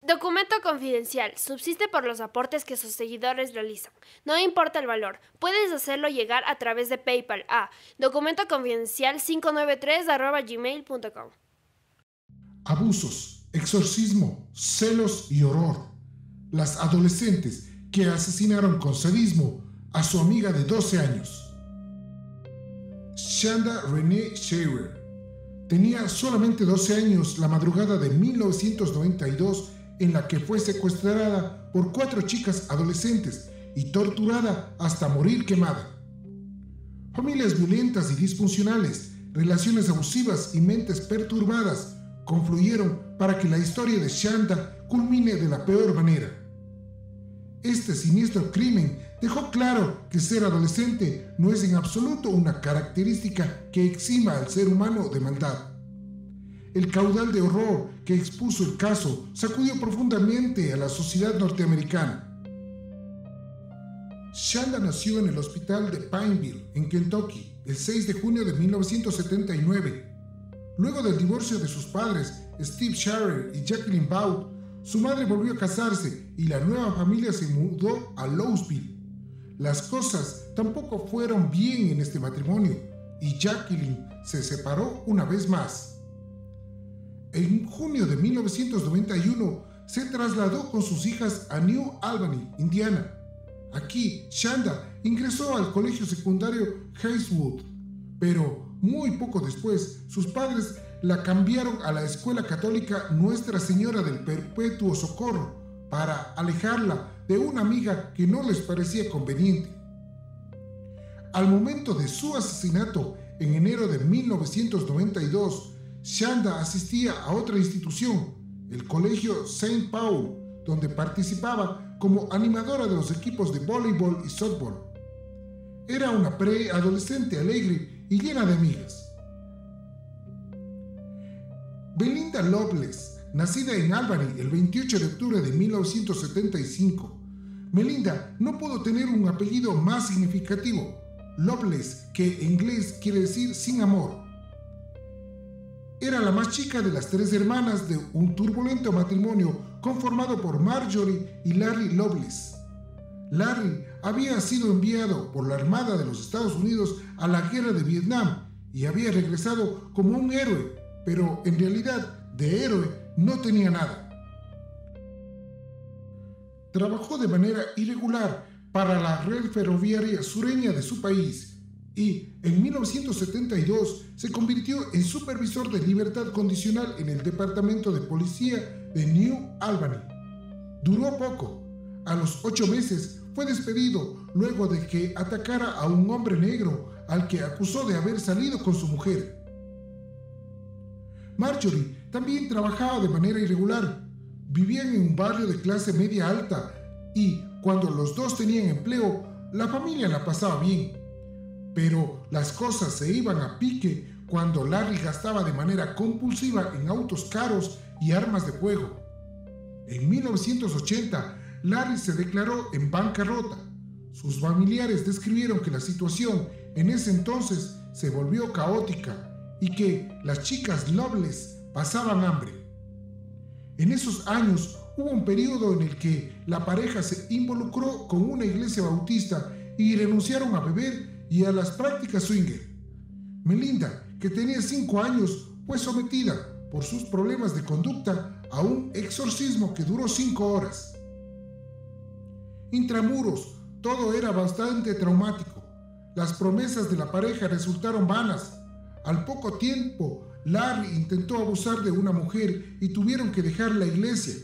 Documento confidencial. Subsiste por los aportes que sus seguidores realizan. No importa el valor. Puedes hacerlo llegar a través de PayPal a documentoconfidencial593@gmail.com. Abusos, exorcismo, celos y horror. Las adolescentes que asesinaron con sadismo a su amiga de 12 años. Shanda Renee Shaver tenía solamente 12 años la madrugada de 1992 en la que fue secuestrada por 4 chicas adolescentes y torturada hasta morir quemada. Familias violentas y disfuncionales, relaciones abusivas y mentes perturbadas confluyeron para que la historia de Shanda culmine de la peor manera. Este siniestro crimen dejó claro que ser adolescente no es en absoluto una característica que exima al ser humano de maldad. El caudal de horror que expuso el caso sacudió profundamente a la sociedad norteamericana. Shanda nació en el hospital de Pineville, en Kentucky, el 6 de junio de 1979. Luego del divorcio de sus padres, Steve Sharer y Jacqueline Baud, su madre volvió a casarse y la nueva familia se mudó a Louisville. Las cosas tampoco fueron bien en este matrimonio y Jacqueline se separó una vez más. En junio de 1991 se trasladó con sus hijas a New Albany, Indiana. Aquí, Shanda ingresó al colegio secundario Hazelwood, pero muy poco después sus padres la cambiaron a la escuela católica Nuestra Señora del Perpetuo Socorro para alejarla de una amiga que no les parecía conveniente. Al momento de su asesinato, en enero de 1992, Shanda asistía a otra institución, el colegio St. Paul, donde participaba como animadora de los equipos de voleibol y softball. Era una preadolescente alegre y llena de amigas. Belinda Loveless, nacida en Albany el 28 de octubre de 1975. Melinda no pudo tener un apellido más significativo, Loveless, que en inglés quiere decir sin amor. Era la más chica de las 3 hermanas de un turbulento matrimonio conformado por Marjorie y Larry Loveless. Larry había sido enviado por la Armada de los Estados Unidos a la guerra de Vietnam y había regresado como un héroe, pero en realidad de héroe no tenía nada. Trabajó de manera irregular para la red ferroviaria sureña de su país y en 1972 se convirtió en supervisor de libertad condicional en el departamento de policía de New Albany. Duró poco. A los 8 meses fue despedido luego de que atacara a un hombre negro al que acusó de haber salido con su mujer. Marjorie también trabajaba de manera irregular. Vivían en un barrio de clase media alta y cuando los dos tenían empleo, la familia la pasaba bien. Pero las cosas se iban a pique cuando Larry gastaba de manera compulsiva en autos caros y armas de fuego. En 1980, Larry se declaró en bancarrota. Sus familiares describieron que la situación en ese entonces se volvió caótica y que las chicas Loveless pasaban hambre. En esos años hubo un periodo en el que la pareja se involucró con una iglesia bautista y renunciaron a beber y a las prácticas swinger. Melinda, que tenía 5 años, fue sometida por sus problemas de conducta a un exorcismo que duró 5 horas. Intramuros, todo era bastante traumático. Las promesas de la pareja resultaron vanas. Al poco tiempo, Larry intentó abusar de una mujer y tuvieron que dejar la iglesia.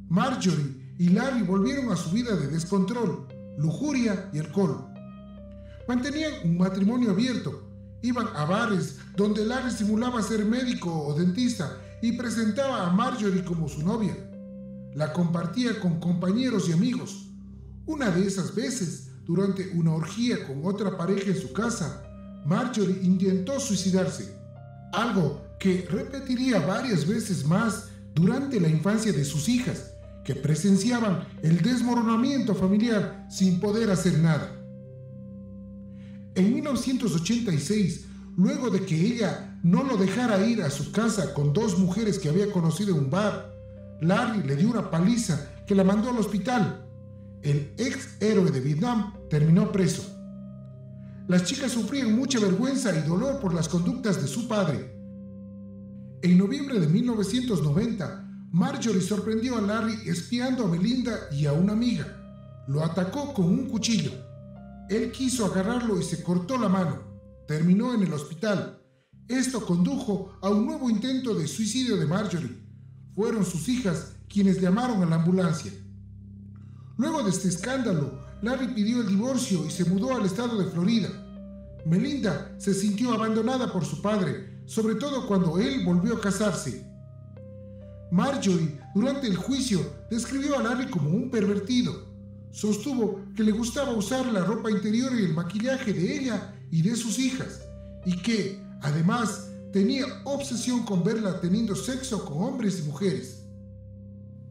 Marjorie y Larry volvieron a su vida de descontrol, lujuria y alcohol. Mantenían un matrimonio abierto. Iban a bares donde Larry simulaba ser médico o dentista y presentaba a Marjorie como su novia. La compartía con compañeros y amigos. Una de esas veces, durante una orgía con otra pareja en su casa, Marjorie intentó suicidarse, algo que repetiría varias veces más durante la infancia de sus hijas, que presenciaban el desmoronamiento familiar sin poder hacer nada. En 1986, luego de que ella no lo dejara ir a su casa con 2 mujeres que había conocido en un bar, Larry le dio una paliza que la mandó al hospital. El ex héroe de Vietnam terminó preso. Las chicas sufrían mucha vergüenza y dolor por las conductas de su padre. En noviembre de 1990, Marjorie sorprendió a Larry espiando a Melinda y a una amiga. Lo atacó con un cuchillo. Él quiso agarrarlo y se cortó la mano. Terminó en el hospital. Esto condujo a un nuevo intento de suicidio de Marjorie. Fueron sus hijas quienes llamaron a la ambulancia. Luego de este escándalo, Larry pidió el divorcio y se mudó al estado de Florida. Melinda se sintió abandonada por su padre, sobre todo cuando él volvió a casarse. Marjorie, durante el juicio, describió a Larry como un pervertido. Sostuvo que le gustaba usar la ropa interior y el maquillaje de ella y de sus hijas, y que, además, tenía obsesión con verla teniendo sexo con hombres y mujeres.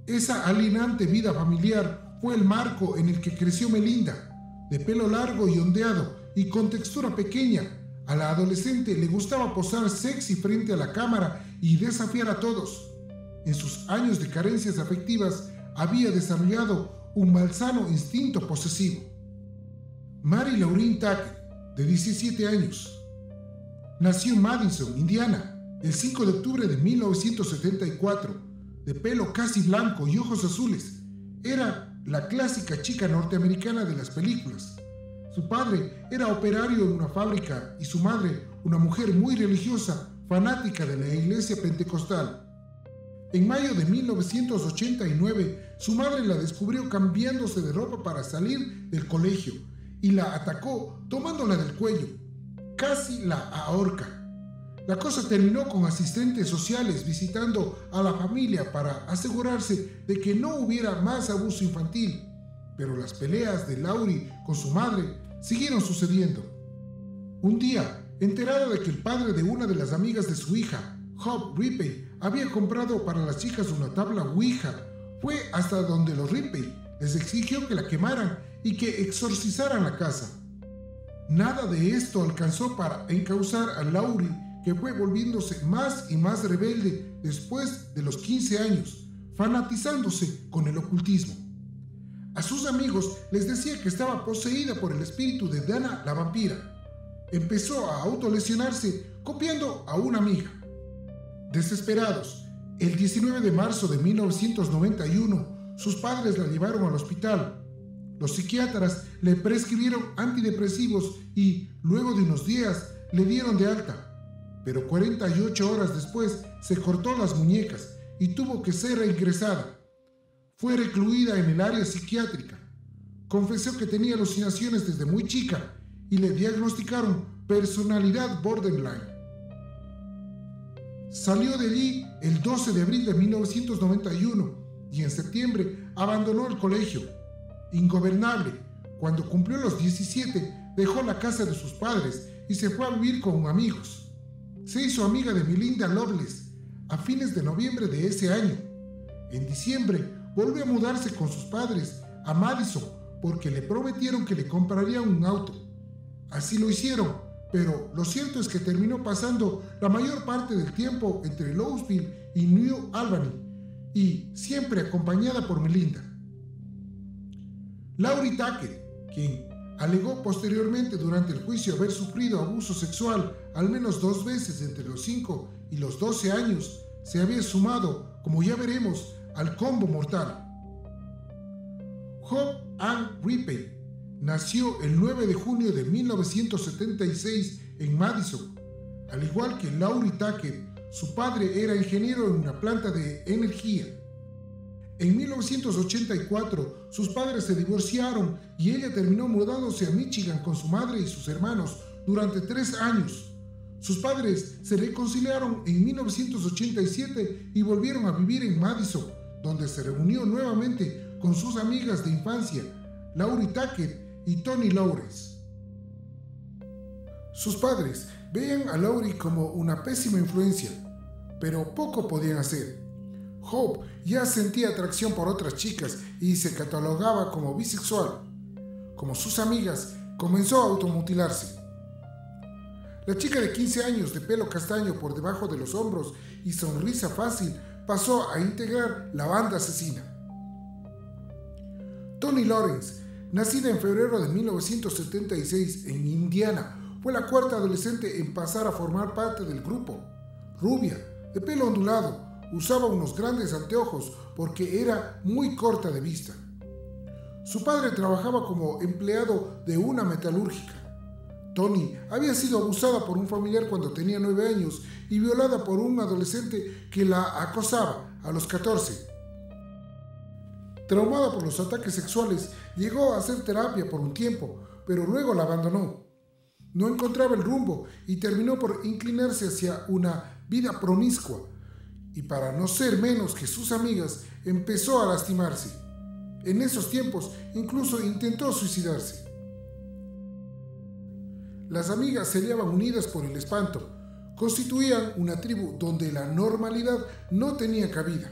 Esa alienante vida familiar fue el marco en el que creció Melinda, de pelo largo y ondeado y con textura pequeña. A la adolescente le gustaba posar sexy frente a la cámara y desafiar a todos. En sus años de carencias afectivas había desarrollado un malsano instinto posesivo. Mary Laureen Tucker, de 17 años, nació en Madison, Indiana, el 5 de octubre de 1974, de pelo casi blanco y ojos azules. Era la clásica chica norteamericana de las películas. Su padre era operario en una fábrica y su madre una mujer muy religiosa, fanática de la iglesia pentecostal. En mayo de 1989, su madre la descubrió cambiándose de ropa para salir del colegio y la atacó tomándola del cuello. Casi la ahorca. La cosa terminó con asistentes sociales visitando a la familia para asegurarse de que no hubiera más abuso infantil, pero las peleas de Laurie con su madre siguieron sucediendo. Un día, enterada de que el padre de una de las amigas de su hija, Hope Ripley, había comprado para las chicas una tabla Ouija, fue hasta donde los Ripley les exigió que la quemaran y que exorcizaran la casa. Nada de esto alcanzó para encauzar a Laurie, que fue volviéndose más y más rebelde después de los 15 años, fanatizándose con el ocultismo. A sus amigos les decía que estaba poseída por el espíritu de Dana la vampira. Empezó a autolesionarse copiando a una amiga. Desesperados, el 19 de marzo de 1991, sus padres la llevaron al hospital. Los psiquiatras le prescribieron antidepresivos y, luego de unos días, le dieron de alta. Pero 48 horas después se cortó las muñecas y tuvo que ser reingresada. Fue recluida en el área psiquiátrica. Confesó que tenía alucinaciones desde muy chica y le diagnosticaron personalidad borderline. Salió de allí el 12 de abril de 1991 y en septiembre abandonó el colegio. Ingobernable, cuando cumplió los 17, dejó la casa de sus padres y se fue a vivir con amigos. Se hizo amiga de Melinda Loveless a fines de noviembre de ese año. En diciembre volvió a mudarse con sus padres a Madison porque le prometieron que le comprarían un auto. Así lo hicieron, pero lo cierto es que terminó pasando la mayor parte del tiempo entre Louisville y New Albany, y siempre acompañada por Melinda. Laurie Tucker, quien alegó posteriormente durante el juicio haber sufrido abuso sexual al menos 2 veces entre los 5 y los 12 años, se había sumado, como ya veremos, al combo mortal. Hope Ann Ripley nació el 9 de junio de 1976 en Madison. Al igual que Laurie Tucker, su padre era ingeniero en una planta de energía. En 1984, sus padres se divorciaron y ella terminó mudándose a Michigan con su madre y sus hermanos durante 3 años. Sus padres se reconciliaron en 1987 y volvieron a vivir en Madison, donde se reunió nuevamente con sus amigas de infancia, Laurie Tucker y Toni Lawrence. Sus padres veían a Laurie como una pésima influencia, pero poco podían hacer. Hope ya sentía atracción por otras chicas y se catalogaba como bisexual. Como sus amigas, comenzó a automutilarse. La chica de 15 años de pelo castaño por debajo de los hombros y sonrisa fácil pasó a integrar la banda asesina. Toni Lawrence, nacida en febrero de 1976 en Indiana, fue la cuarta adolescente en pasar a formar parte del grupo. Rubia, de pelo ondulado, usaba unos grandes anteojos porque era muy corta de vista. Su padre trabajaba como empleado de una metalúrgica. Toni había sido abusada por un familiar cuando tenía 9 años y violada por un adolescente que la acosaba a los 14. Traumada por los ataques sexuales, llegó a hacer terapia por un tiempo, pero luego la abandonó. No encontraba el rumbo y terminó por inclinarse hacia una vida promiscua. Y para no ser menos que sus amigas, empezó a lastimarse. En esos tiempos, incluso intentó suicidarse. Las amigas se hallaban unidas por el espanto. Constituían una tribu donde la normalidad no tenía cabida.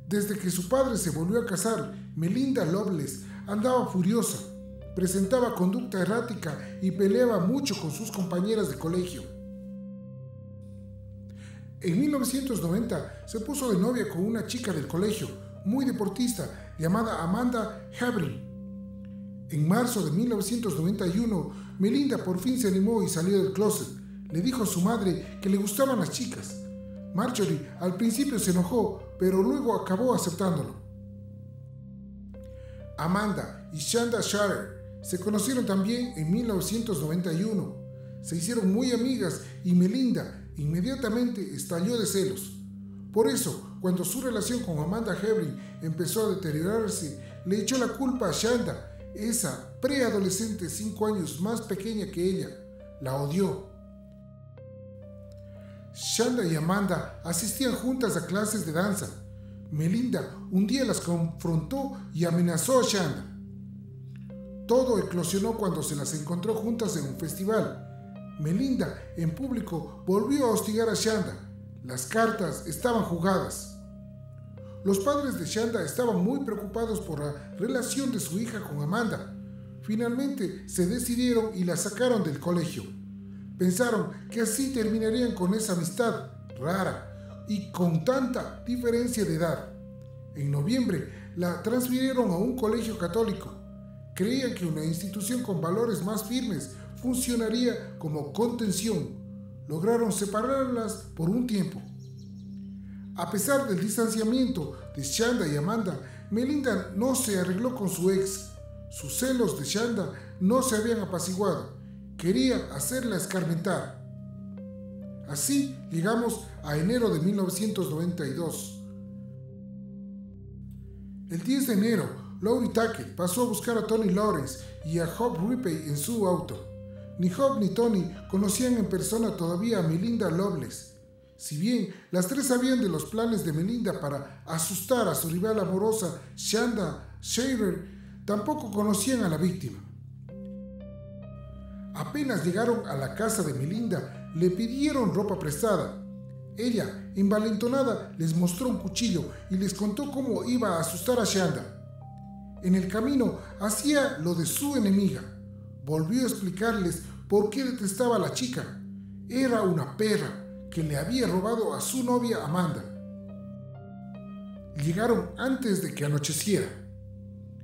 Desde que su padre se volvió a casar, Melinda Loveless andaba furiosa, presentaba conducta errática y peleaba mucho con sus compañeras de colegio. En 1990 se puso de novia con una chica del colegio, muy deportista, llamada Amanda Hebring. En marzo de 1991, Melinda por fin se animó y salió del closet. Le dijo a su madre que le gustaban las chicas. Marjorie al principio se enojó, pero luego acabó aceptándolo. Amanda y Shanda Sharer se conocieron también en 1991. Se hicieron muy amigas y Melinda inmediatamente estalló de celos. Por eso, cuando su relación con Amanda Hebring empezó a deteriorarse, le echó la culpa a Shanda, esa preadolescente 5 años más pequeña que ella. La odió. Shanda y Amanda asistían juntas a clases de danza. Melinda un día las confrontó y amenazó a Shanda. Todo eclosionó cuando se las encontró juntas en un festival. Melinda, en público, volvió a hostigar a Shanda. Las cartas estaban jugadas. Los padres de Shanda estaban muy preocupados por la relación de su hija con Amanda. Finalmente se decidieron y la sacaron del colegio. Pensaron que así terminarían con esa amistad rara y con tanta diferencia de edad. En noviembre la transfirieron a un colegio católico. Creían que una institución con valores más firmes funcionaría como contención. Lograron separarlas por un tiempo. A pesar del distanciamiento de Shanda y Amanda, Melinda no se arregló con su ex. Sus celos de Shanda no se habían apaciguado. Quería hacerla escarmentar. Así llegamos a enero de 1992. El 10 de enero, Laurie Tackett pasó a buscar a Toni Lawrence y a Hope Ripley en su auto. Ni Hope ni Toni conocían en persona todavía a Melinda Loveless. Si bien las tres sabían de los planes de Melinda para asustar a su rival amorosa Shanda Sharer, tampoco conocían a la víctima. Apenas llegaron a la casa de Melinda, le pidieron ropa prestada. Ella, envalentonada, les mostró un cuchillo y les contó cómo iba a asustar a Shanda. En el camino hacía lo de su enemiga. Volvió a explicarles por qué detestaba a la chica. Era una perra que le había robado a su novia Amanda. Llegaron antes de que anocheciera.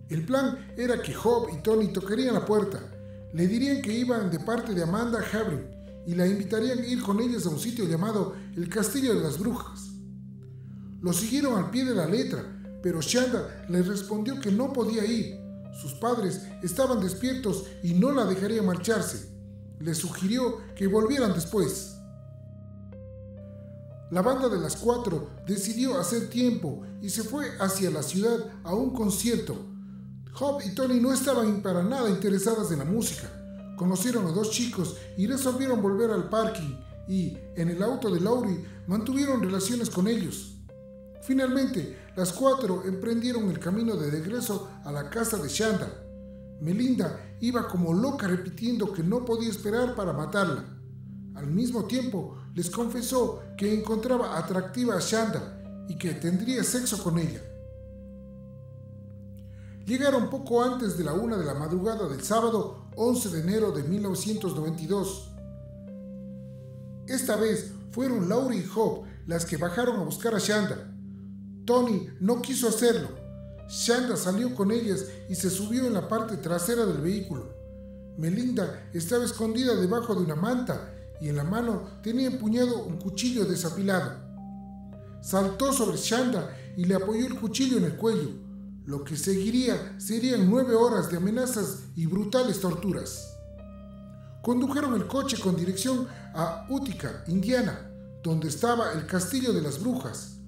El plan era que Hope y Toni tocarían la puerta. Le dirían que iban de parte de Amanda Hebring y la invitarían a ir con ellas a un sitio llamado el Castillo de las Brujas. Lo siguieron al pie de la letra, pero Shanda les respondió que no podía ir. Sus padres estaban despiertos y no la dejaría marcharse. Les sugirió que volvieran después. La banda de las 4 decidió hacer tiempo y se fue hacia la ciudad a un concierto. Hope y Toni no estaban para nada interesadas en la música. Conocieron a 2 chicos y resolvieron volver al parking y, en el auto de Laurie, mantuvieron relaciones con ellos. Finalmente, las 4 emprendieron el camino de regreso a la casa de Shanda. Melinda iba como loca repitiendo que no podía esperar para matarla. Al mismo tiempo, les confesó que encontraba atractiva a Shanda y que tendría sexo con ella. Llegaron poco antes de la 1 de la madrugada del sábado 11 de enero de 1992. Esta vez fueron Laurie y Hope las que bajaron a buscar a Shanda. Tony no quiso hacerlo. Shanda salió con ellas y se subió en la parte trasera del vehículo. Melinda estaba escondida debajo de una manta y en la mano tenía empuñado un cuchillo desafilado. Saltó sobre Shanda y le apoyó el cuchillo en el cuello. Lo que seguiría serían 9 horas de amenazas y brutales torturas. Condujeron el coche con dirección a Utica, Indiana, donde estaba el Castillo de las Brujas,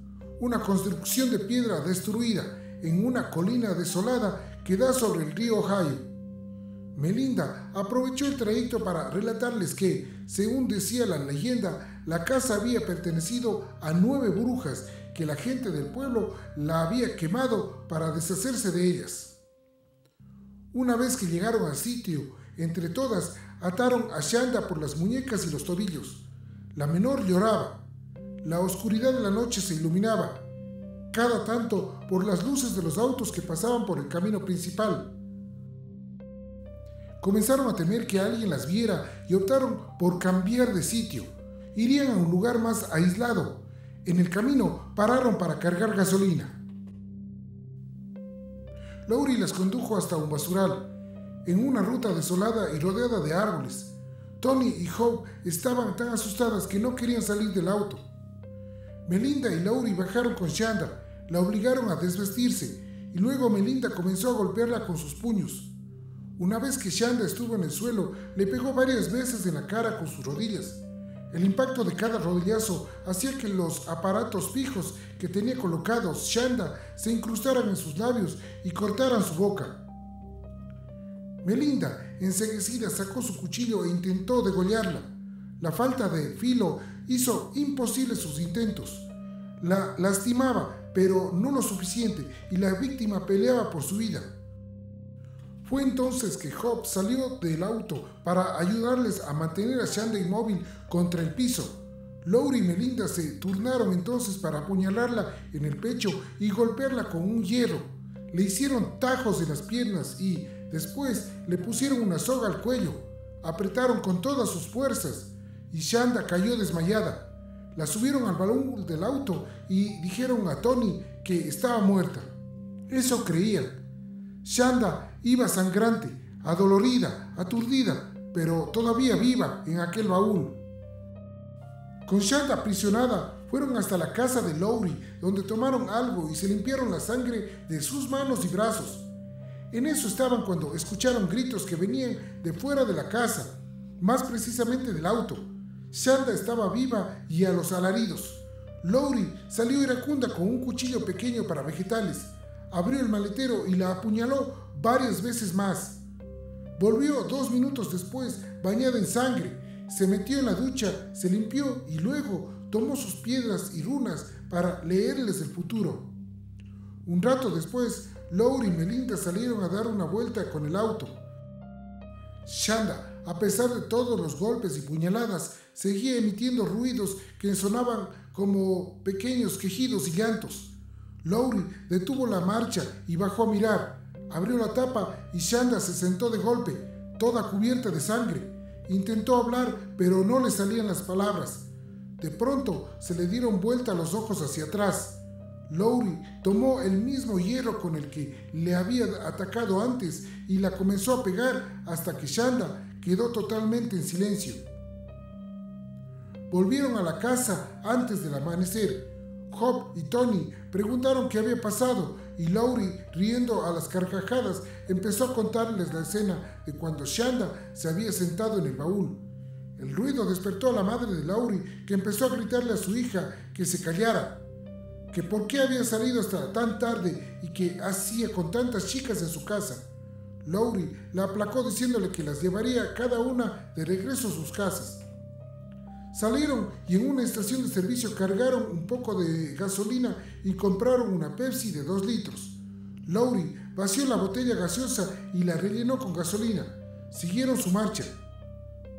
una construcción de piedra destruida en una colina desolada que da sobre el río Ohio. Melinda aprovechó el trayecto para relatarles que, según decía la leyenda, la casa había pertenecido a 9 brujas que la gente del pueblo la había quemado para deshacerse de ellas. Una vez que llegaron al sitio, entre todas ataron a Shanda por las muñecas y los tobillos. La menor lloraba. La oscuridad de la noche se iluminaba, cada tanto por las luces de los autos que pasaban por el camino principal. Comenzaron a temer que alguien las viera y optaron por cambiar de sitio. Irían a un lugar más aislado. En el camino pararon para cargar gasolina. Laurie las condujo hasta un basural, en una ruta desolada y rodeada de árboles. Tony y Hope estaban tan asustadas que no querían salir del auto. Melinda y Laurie bajaron con Shanda, la obligaron a desvestirse y luego Melinda comenzó a golpearla con sus puños. Una vez que Shanda estuvo en el suelo, le pegó varias veces en la cara con sus rodillas. El impacto de cada rodillazo hacía que los aparatos fijos que tenía colocados Shanda se incrustaran en sus labios y cortaran su boca. Melinda, enceguecida, sacó su cuchillo e intentó degollarla. La falta de filo hizo imposibles sus intentos. La lastimaba, pero no lo suficiente, y la víctima peleaba por su vida. Fue entonces que Hope salió del auto para ayudarles a mantener a Shanda inmóvil contra el piso. Laurie y Melinda se turnaron entonces para apuñalarla en el pecho y golpearla con un hierro. Le hicieron tajos en las piernas y después le pusieron una soga al cuello. Apretaron con todas sus fuerzas y Shanda cayó desmayada. La subieron al baúl del auto y dijeron a Tony que estaba muerta. Eso creían. Shanda iba sangrante, adolorida, aturdida, pero todavía viva en aquel baúl. Con Shanda aprisionada, fueron hasta la casa de Laurie, donde tomaron algo y se limpiaron la sangre de sus manos y brazos. En eso estaban cuando escucharon gritos que venían de fuera de la casa, más precisamente del auto. Shanda estaba viva y a los alaridos. Laurie salió iracunda con un cuchillo pequeño para vegetales. Abrió el maletero y la apuñaló varias veces más. Volvió 2 minutos después, bañada en sangre. Se metió en la ducha, se limpió y luego tomó sus piedras y runas para leerles el futuro. Un rato después, Laurie y Melinda salieron a dar una vuelta con el auto. Shanda, a pesar de todos los golpes y puñaladas, seguía emitiendo ruidos que sonaban como pequeños quejidos y llantos. Laurie detuvo la marcha y bajó a mirar. Abrió la tapa y Shanda se sentó de golpe, toda cubierta de sangre. Intentó hablar, pero no le salían las palabras. De pronto se le dieron vuelta los ojos hacia atrás. Laurie tomó el mismo hierro con el que le había atacado antes y la comenzó a pegar hasta que Shanda quedó totalmente en silencio. Volvieron a la casa antes del amanecer. Hope y Tony preguntaron qué había pasado y Laurie, riendo a las carcajadas, empezó a contarles la escena de cuando Shanda se había sentado en el baúl. El ruido despertó a la madre de Laurie, que empezó a gritarle a su hija que se callara, que por qué había salido hasta tan tarde y qué hacía con tantas chicas en su casa. Laurie la aplacó diciéndole que las llevaría cada una de regreso a sus casas. Salieron y en una estación de servicio cargaron un poco de gasolina y compraron una Pepsi de 2 litros. Laurie vació la botella gaseosa y la rellenó con gasolina. Siguieron su marcha.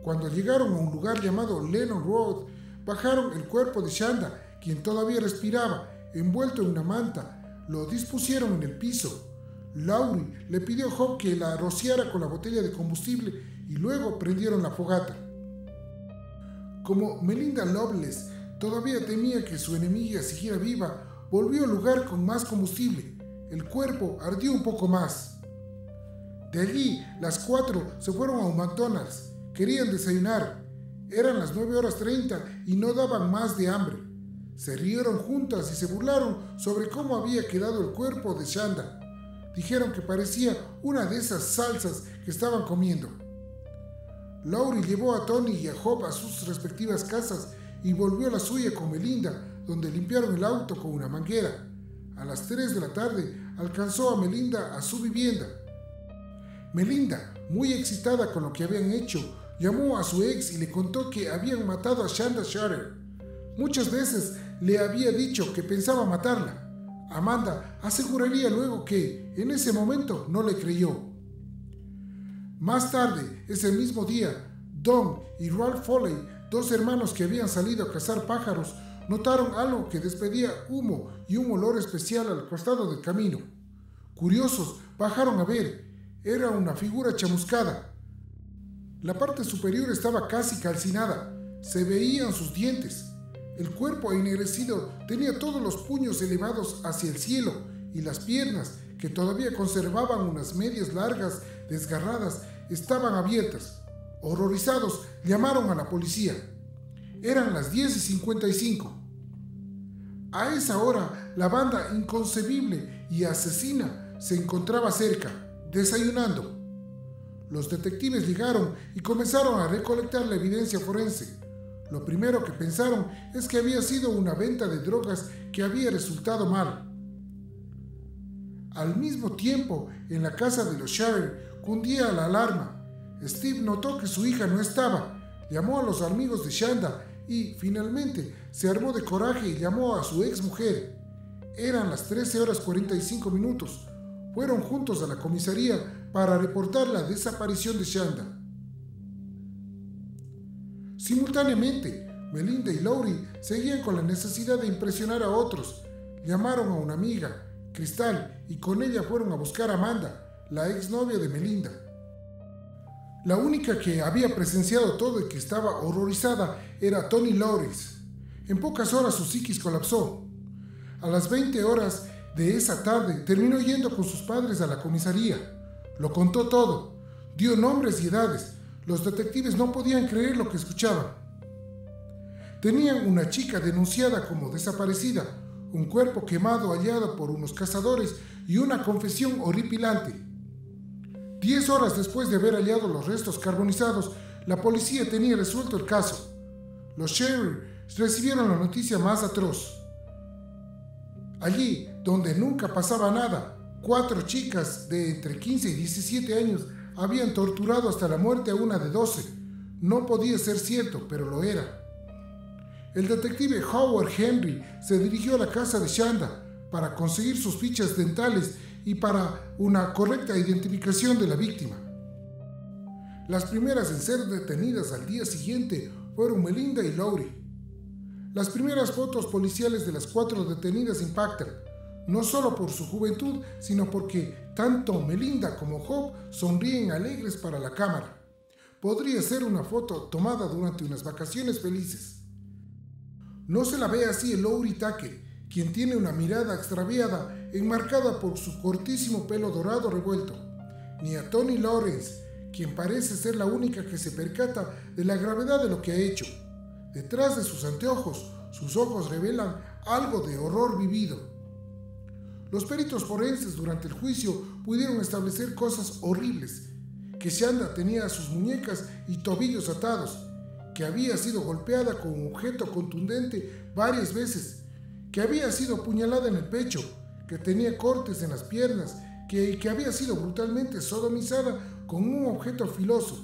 Cuando llegaron a un lugar llamado Lennon Road, bajaron el cuerpo de Shanda, quien todavía respiraba, envuelto en una manta. Lo dispusieron en el piso. Laurie le pidió a Hope que la rociara con la botella de combustible y luego prendieron la fogata. Como Melinda Loveless todavía temía que su enemiga siguiera viva, volvió al lugar con más combustible. El cuerpo ardió un poco más. De allí, las 4 se fueron a un McDonald's. Querían desayunar. Eran las 9:30 y no daban más de hambre. Se rieron juntas y se burlaron sobre cómo había quedado el cuerpo de Shanda. Dijeron que parecía una de esas salsas que estaban comiendo. Laurie llevó a Tony y a Hope a sus respectivas casas y volvió a la suya con Melinda, donde limpiaron el auto con una manguera. A las 3 de la tarde alcanzó a Melinda a su vivienda. Melinda, muy excitada con lo que habían hecho, llamó a su ex y le contó que habían matado a Shanda Sharer. Muchas veces le había dicho que pensaba matarla. Amanda aseguraría luego que, en ese momento, no le creyó. Más tarde, ese mismo día, Don y Ralph Foley, 2 hermanos que habían salido a cazar pájaros, notaron algo que despedía humo y un olor especial al costado del camino. Curiosos, bajaron a ver. Era una figura chamuscada. La parte superior estaba casi calcinada. Se veían sus dientes. El cuerpo ennegrecido tenía todos los puños elevados hacia el cielo y las piernas, que todavía conservaban unas medias largas desgarradas, estaban abiertas. Horrorizados, llamaron a la policía. Eran las 10:55. A esa hora, la banda inconcebible y asesina se encontraba cerca, desayunando. Los detectives llegaron y comenzaron a recolectar la evidencia forense. Lo primero que pensaron es que había sido una venta de drogas que había resultado mal. Al mismo tiempo, en la casa de los Sharer cundía la alarma. Steve notó que su hija no estaba, llamó a los amigos de Shanda y, finalmente, se armó de coraje y llamó a su ex mujer. Eran las 13:45. Fueron juntos a la comisaría para reportar la desaparición de Shanda. Simultáneamente, Melinda y Laurie seguían con la necesidad de impresionar a otros. Llamaron a una amiga, Crystal, y con ella fueron a buscar a Amanda, la exnovia de Melinda. La única que había presenciado todo y que estaba horrorizada era Tony Lawrence. En pocas horas su psiquis colapsó. A las 20 horas de esa tarde terminó yendo con sus padres a la comisaría. Lo contó todo. Dio nombres y edades. Los detectives no podían creer lo que escuchaban. Tenían una chica denunciada como desaparecida, un cuerpo quemado hallado por unos cazadores y una confesión horripilante. 10 horas después de haber hallado los restos carbonizados, la policía tenía resuelto el caso. Los Sharer recibieron la noticia más atroz. Allí, donde nunca pasaba nada, 4 chicas de entre 15 y 17 años habían torturado hasta la muerte a una de 12. No podía ser cierto, pero lo era. El detective Howard Henry se dirigió a la casa de Shanda para conseguir sus fichas dentales y para una correcta identificación de la víctima. Las primeras en ser detenidas al día siguiente fueron Melinda y Laurie. Las primeras fotos policiales de las 4 detenidas impactan, no solo por su juventud, sino porque tanto Melinda como Hope sonríen alegres para la cámara. Podría ser una foto tomada durante unas vacaciones felices. No se la ve así en Laurie Tucker, quien tiene una mirada extraviada enmarcada por su cortísimo pelo dorado revuelto, ni a Tony Lawrence, quien parece ser la única que se percata de la gravedad de lo que ha hecho. Detrás de sus anteojos, sus ojos revelan algo de horror vivido. Los peritos forenses durante el juicio pudieron establecer cosas horribles: que Shanda tenía sus muñecas y tobillos atados, que había sido golpeada con un objeto contundente varias veces, que había sido apuñalada en el pecho, que tenía cortes en las piernas, que había sido brutalmente sodomizada con un objeto filoso.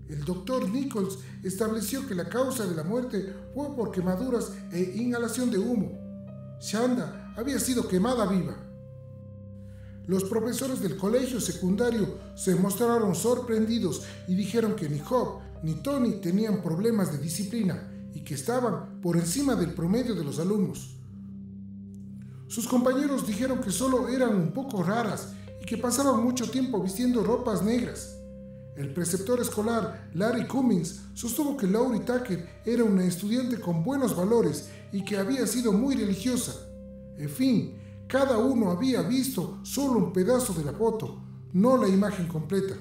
El doctor Nichols estableció que la causa de la muerte fue por quemaduras e inhalación de humo. Shanda había sido quemada viva. Los profesores del colegio secundario se mostraron sorprendidos y dijeron que ni Hope ni Tony tenían problemas de disciplina y que estaban por encima del promedio de los alumnos. Sus compañeros dijeron que solo eran un poco raras y que pasaban mucho tiempo vistiendo ropas negras. El preceptor escolar Larry Cummings sostuvo que Laurie Tucker era una estudiante con buenos valores y que había sido muy religiosa. En fin, cada uno había visto solo un pedazo de la foto, no la imagen completa.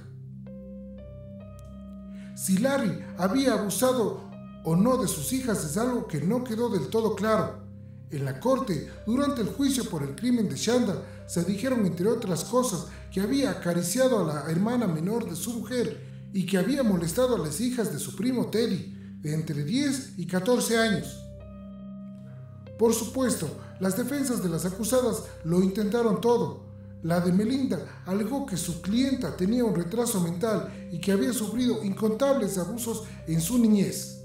Si Larry había abusado o no de sus hijas es algo que no quedó del todo claro. En la corte, durante el juicio por el crimen de Shanda, se dijeron entre otras cosas que había acariciado a la hermana menor de su mujer y que había molestado a las hijas de su primo Teddy, de entre 10 y 14 años. Por supuesto, las defensas de las acusadas lo intentaron todo. La de Melinda alegó que su clienta tenía un retraso mental y que había sufrido incontables abusos en su niñez.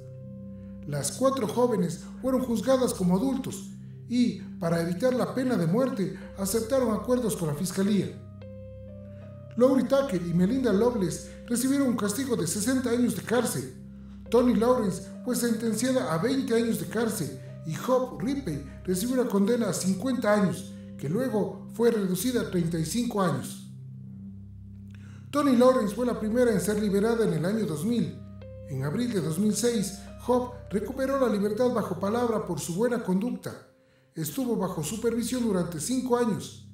Las 4 jóvenes fueron juzgadas como adultos y, para evitar la pena de muerte, aceptaron acuerdos con la fiscalía. Laurie Tucker y Melinda Loveless recibieron un castigo de 60 años de cárcel. Toni Lawrence fue sentenciada a 20 años de cárcel y Hope Ripley recibió una condena a 50 años, que luego fue reducida a 35 años. Toni Lawrence fue la primera en ser liberada en el año 2000. En abril de 2006, Hope recuperó la libertad bajo palabra por su buena conducta. Estuvo bajo supervisión durante 5 años.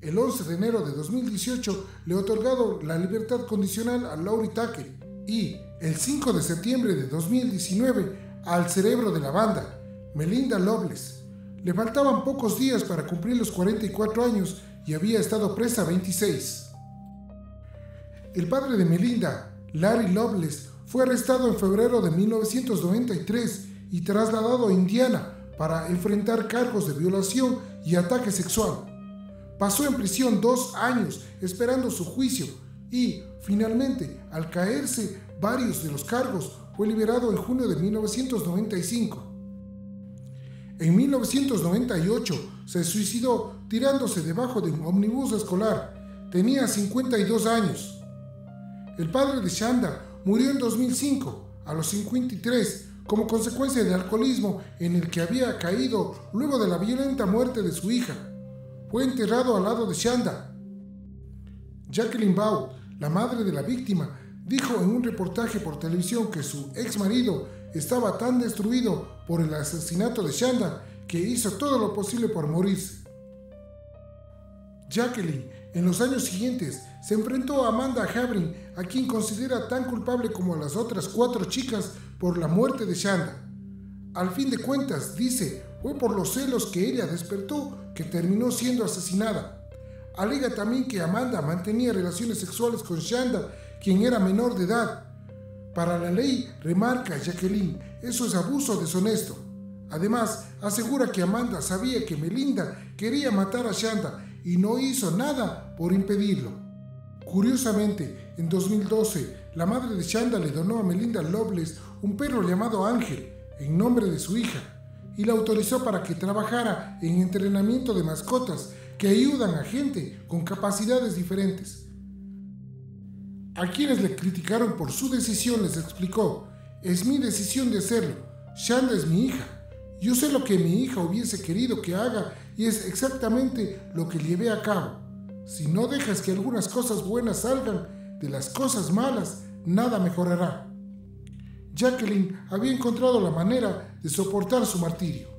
El 11 de enero de 2018 le otorgaron la libertad condicional a Laurie Tucker y, el 5 de septiembre de 2019, al cerebro de la banda, Melinda Loveless. Le faltaban pocos días para cumplir los 44 años y había estado presa 26. El padre de Melinda, Larry Loveless, fue arrestado en febrero de 1993 y trasladado a Indiana para enfrentar cargos de violación y ataque sexual. Pasó en prisión 2 años esperando su juicio y, finalmente, al caerse varios de los cargos, fue liberado en junio de 1995. En 1998 se suicidó tirándose debajo de un ómnibus escolar. Tenía 52 años. El padre de Shanda murió en 2005, a los 53, como consecuencia del alcoholismo en el que había caído luego de la violenta muerte de su hija. Fue enterrado al lado de Shanda. Jacqueline Baugh, la madre de la víctima, dijo en un reportaje por televisión que su ex marido estaba tan destruido por el asesinato de Shanda que hizo todo lo posible por morirse. Jacqueline, en los años siguientes, se enfrentó a Amanda Havrin, a quien considera tan culpable como a las otras 4 chicas por la muerte de Shanda. Al fin de cuentas, dice, fue por los celos que ella despertó que terminó siendo asesinada. Alega también que Amanda mantenía relaciones sexuales con Shanda, quien era menor de edad. Para la ley, remarca Jacqueline, eso es abuso deshonesto. Además, asegura que Amanda sabía que Melinda quería matar a Shanda y no hizo nada por impedirlo. Curiosamente, en 2012, la madre de Shanda le donó a Melinda Loveless un perro llamado Ángel, en nombre de su hija, y la autorizó para que trabajara en entrenamiento de mascotas que ayudan a gente con capacidades diferentes. A quienes le criticaron por su decisión les explicó, es mi decisión de hacerlo, Shanda es mi hija, yo sé lo que mi hija hubiese querido que haga y es exactamente lo que llevé a cabo. Si no dejas que algunas cosas buenas salgan de las cosas malas, nada mejorará. Jacqueline había encontrado la manera de soportar su martirio.